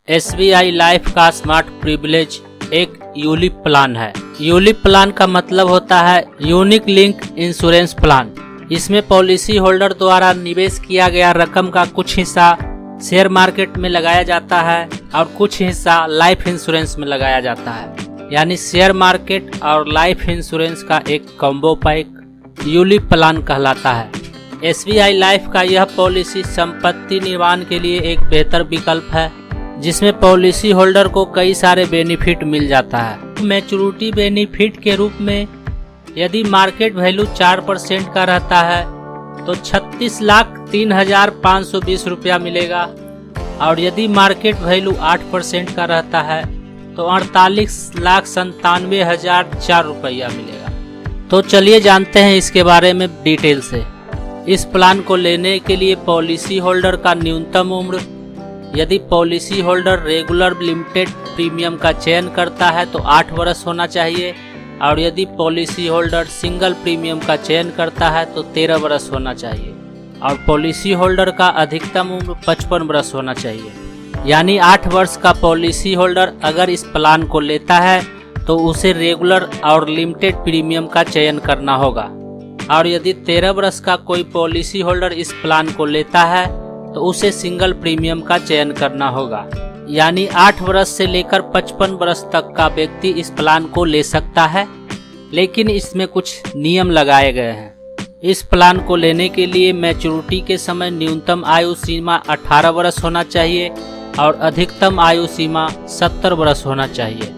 SBI life का smart privilege एक ULIP plan है। यूलिप प्लान का मतलब होता है यूनिक लिंक इंश्योरेंस प्लान। इसमें पॉलिसी होल्डर द्वारा निवेश किया गया रकम का कुछ हिस्सा शेयर मार्केट में लगाया जाता है और कुछ हिस्सा लाइफ इंश्योरेंस में लगाया जाता है। यानी शेयर मार्केट और लाइफ इंश्योरेंस का एक कॉम्बो पैक यूलिप प्लान कहलाता है। SBI लाइफ का यह पॉलिसी संपत्ति निर्माण के लिए एक बेहतर विकल्प है, जिसमें पॉलिसी होल्डर को कई सारे बेनिफिट मिल जाता है। मैच्योरिटी बेनिफिट के रूप में यदि मार्केट वैल्यू 4% का रहता है तो 36,03,520 रुपया मिलेगा, और यदि मार्केट वैल्यू 8% का रहता है तो 48,97,004 रुपया मिलेगा। तो चलिए जानते हैं इसके बारे में डिटेल से। इस प्लान को लेने के लिए पॉलिसी होल्डर का न्यूनतम उम्र, यदि policy holder regular limited premium का चयन करता है तो 8 वर्ष होना चाहिए, और यदि पॉलिसी होल्डर सिंगल प्रीमियम का चयन करता है तो 13 वर्ष होना चाहिए, और पॉलिसी होल्डर का अधिकतम उम्र 55 वर्ष होना चाहिए। यानी 8 वर्ष का पॉलिसी होल्डर अगर इस प्लान को लेता है तो उसे रेगुलर और लिमिटेड प्रीमियम का चयन करना होगा, और यदि 13 वर्ष का कोई पॉलिसी होल्डर इस प्लान को लेता है तो उसे सिंगल प्रीमियम का चयन करना होगा। यानी 8 वर्ष से लेकर 55 वर्ष तक का व्यक्ति इस प्लान को ले सकता है, लेकिन इसमें कुछ नियम लगाए गए हैं। इस प्लान को लेने के लिए मैच्योरिटी के समय न्यूनतम आयु सीमा 18 वर्ष होना चाहिए और अधिकतम आयु सीमा 70 वर्ष होना चाहिए।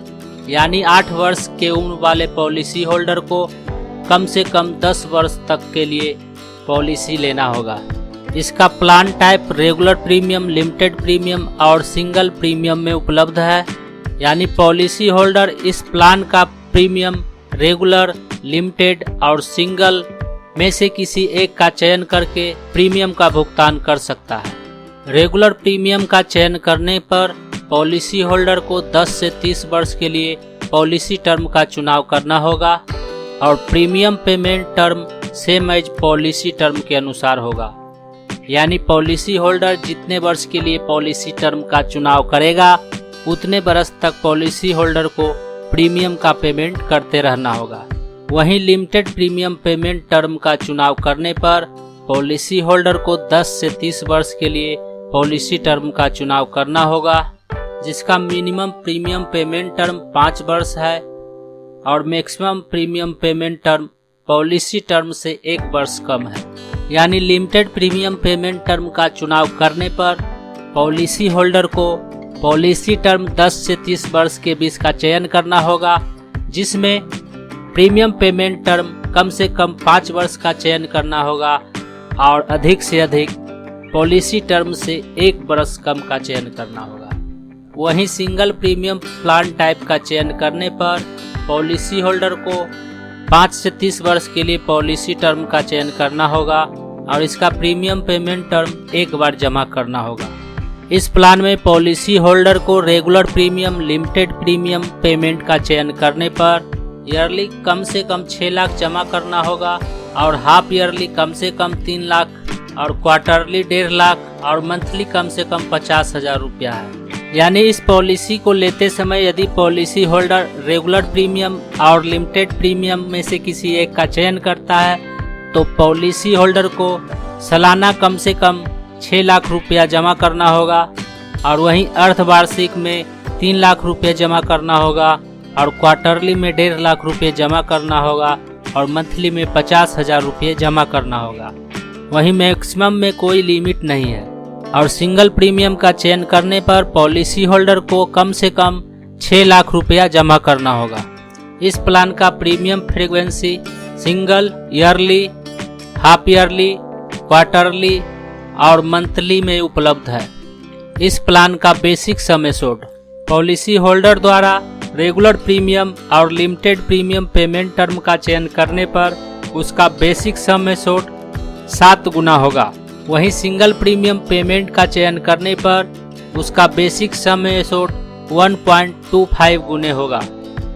यानी 8 वर्ष के उम्र वाले पॉलिसी होल्डर को कम से कम 10 वर्ष तक के लिए पॉलिसी लेना होगा। इसका plan type regular premium, limited premium और सिंगल प्रीमियम में उपलब्ध है। यानी पॉलिसी होल्डर इस प्लान का प्रीमियम रेगुलर, लिमिटेड और सिंगल में से किसी एक का चयन करके प्रीमियम का भुगतान कर सकता है। रेगुलर प्रीमियम का चयन करने पर पॉलिसी होल्डर को 10 से 30 वर्ष के लिए पॉलिसी टर्म का चुनाव करना होगा, और premium payment term same as policy term के अनुसार होगा। यानी पॉलिसी होल्डर जितने वर्ष के लिए पॉलिसी टर्म का चुनाव करेगा उतने वर्ष तक पॉलिसी होल्डर को प्रीमियम का पेमेंट करते रहना होगा। वहीं लिमिटेड प्रीमियम पेमेंट टर्म का चुनाव करने पर पॉलिसी होल्डर को 10 से 30 वर्ष के लिए पॉलिसी टर्म का चुनाव करना होगा, जिसका मिनिमम प्रीमियम पेमेंट टर्म 5 वर्ष है और maximum premium payment term policy term से 1 वर्ष कम है। यानी लिमिटेड प्रीमियम पेमेंट टर्म का चुनाव करने पर पॉलिसी होल्डर को पॉलिसी टर्म 10 से 30 वर्ष के बीच का चयन करना होगा, जिसमें प्रीमियम पेमेंट टर्म कम से कम 5 वर्ष का चयन करना होगा और अधिक से अधिक पॉलिसी टर्म से 1 वर्ष कम का चयन करना होगा। वहीं सिंगल प्रीमियम प्लान टाइप का चयन करने पर पॉलिसी होल्डर को 5 से 30 वर्ष के लिए पॉलिसी टर्म का चयन करना होगा और इसका प्रीमियम पेमेंट टर्म 1 बार जमा करना होगा। इस प्लान में पॉलिसी होल्डर को regular premium, limited premium payment का चयन करने पर ईयरली कम से कम 6 लाख जमा करना होगा, और हाफ ईयरली कम से कम 3 लाख, और क्वार्टरली 1.5 लाख, और मंथली कम से कम 50,000 रुपया है। यानी इस पॉलिसी को लेते समय यदि पॉलिसी होल्डर रेगुलर प्रीमियम और लिमिटेड प्रीमियम में से किसी एक का चयन करता है तो पॉलिसी होल्डर को सालाना कम से कम 6 लाख रुपया जमा करना होगा, और वहीं अर्धवार्षिक में 3 लाख रुपये जमा करना होगा, और क्वार्टरली में 1.5 लाख रुपये जमा करना होगा, और मंथली में 50,000 रुपये जमा करना होगा। वहीं मैक्सिमम में कोई लिमिट नहीं है। और सिंगल प्रीमियम का चयन करने पर पॉलिसी होल्डर को कम से कम 6 लाख रुपया जमा करना होगा। इस प्लान का premium frequency single, yearly, half yearly, quarterly और मंथली में उपलब्ध है। इस प्लान का basic sum assured policy holder द्वारा रेगुलर प्रीमियम और लिमिटेड प्रीमियम पेमेंट टर्म का चयन करने पर उसका बेसिक सम एश्योर्ड 7 गुना होगा। वहीं सिंगल प्रीमियम पेमेंट का चयन करने पर उसका बेसिक सम एश्योर्ड 1.25 गुने होगा।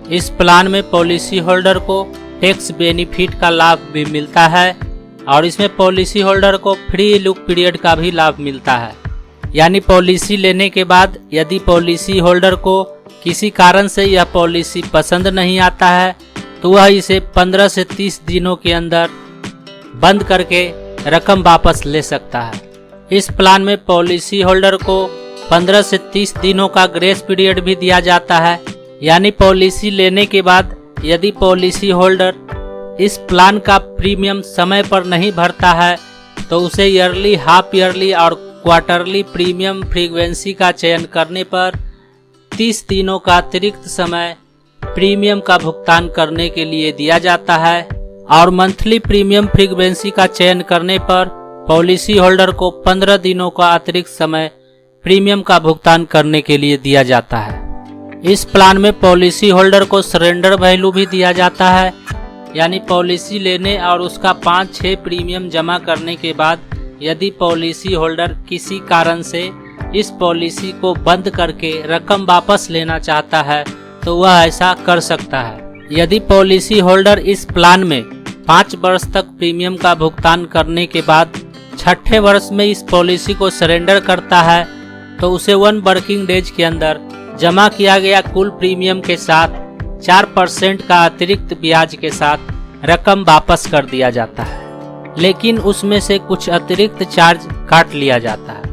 इस प्लान में पॉलिसी होल्डर को टैक्स बेनिफिट का लाभ भी मिलता है, और इसमें पॉलिसी होल्डर को फ्री लुक पीरियड का भी लाभ मिलता है। यानी पॉलिसी लेने के बाद यदि पॉलिसी होल्डर को किसी कारण से यह पॉलिसी पसंद नहीं आता है तो वह इसे 15 से 30 दिनों के अंदर बंद करके रकम वापस ले सकता है। इस प्लान में पॉलिसी होल्डर को 15 से 30 दिनों का ग्रेस पीरियड भी दिया जाता है। यानी पॉलिसी लेने के बाद यदि पॉलिसी होल्डर इस प्लान का प्रीमियम समय पर नहीं भरता है तो उसे ईयरली, हाफ ईयरली और क्वार्टरली प्रीमियम फ्रीक्वेंसी का चयन करने पर 30 दिनों का अतिरिक्त समय प्रीमियम का भुगतान करने के लिए दिया जाता है और मंथली प्रीमियम फ्रीक्वेंसी का चयन करने पर पॉलिसी होल्डर को 15 दिनों का अतिरिक्त समय प्रीमियम का भुगतान करने के लिए दिया जाता है। इस प्लान में पॉलिसी होल्डर को सरेंडर वैल्यू भी दिया जाता है। यानी पॉलिसी लेने और उसका 5-6 प्रीमियम जमा करने के बाद यदि पॉलिसी होल्डर किसी कारण से इस पॉलिसी को बंद करके रकम वापस लेना चाहता है तो वह ऐसा कर सकता है। यदि पॉलिसी होल्डर इस प्लान में 5 वर्ष तक प्रीमियम का भुगतान करने के बाद 6ठे वर्ष में इस पॉलिसी को सरेंडर करता है तो उसे 1 वर्किंग डेज के अंदर जमा किया गया कुल प्रीमियम के साथ 4% का अतिरिक्त ब्याज के साथ रकम वापस कर दिया जाता है, लेकिन उसमें से कुछ अतिरिक्त चार्ज काट लिया जाता है।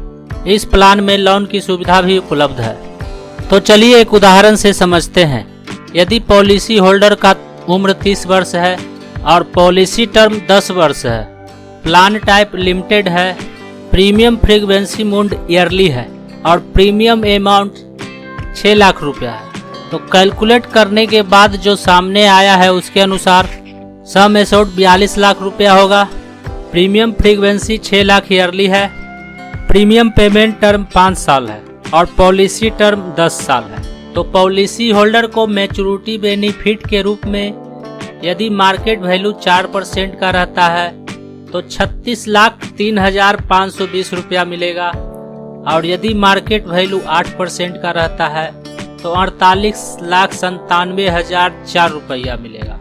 इस प्लान में लोन की सुविधा भी उपलब्ध है। तो चलिए एक उदाहरण से समझते हैं। यदि पॉलिसी होल्डर का उम्र 30 वर्ष है और पॉलिसी टर्म 10 वर्ष है, प्लान टाइप लिमिटेड है, प्रीमियम फ्रीक्वेंसी मोड ईयरली है और प्रीमियम अमाउंट 6 लाख रुपया है, तो कैलकुलेट करने के बाद जो सामने आया है उसके अनुसार सम एश्योर्ड 42 लाख रुपया होगा। प्रीमियम फ्रीक्वेंसी 6 लाख ईयरली है, प्रीमियम पेमेंट टर्म 5 साल है और पॉलिसी टर्म 10 साल है। तो पॉलिसी होल्डर को मैच्योरिटी बेनिफिट के रूप में यदि मार्केट वैल्यू 4% का रहता है तो 36,03,520 रुपया मिलेगा और यदि मार्केट वैल्यू 8% का रहता है तो 48,97,004 रुपया मिलेगा।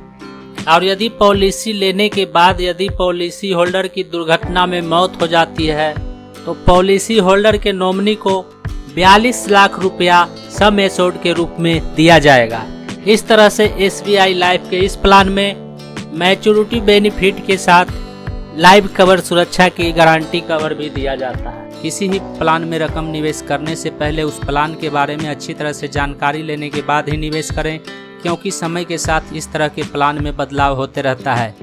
और यदि पॉलिसी लेने के बाद यदि पॉलिसी होल्डर की दुर्घटना में मौत हो जाती है तो पॉलिसी होल्डर के नॉमिनी को 42 लाख रुपया सम एश्योर्ड के रूप में दिया जाएगा। इस तरह से SBI लाइफ के इस प्लान में मैच्योरिटी बेनिफिट के साथ लाइफ कवर सुरक्षा की गारंटी कवर भी दिया जाता है। किसी भी प्लान में रकम निवेश करने से पहले उस प्लान के बारे में अच्छी तरह से जानकारी लेने के बाद ही निवेश करें, क्योंकि समय के साथ इस तरह के प्लान में बदलाव होते रहता है।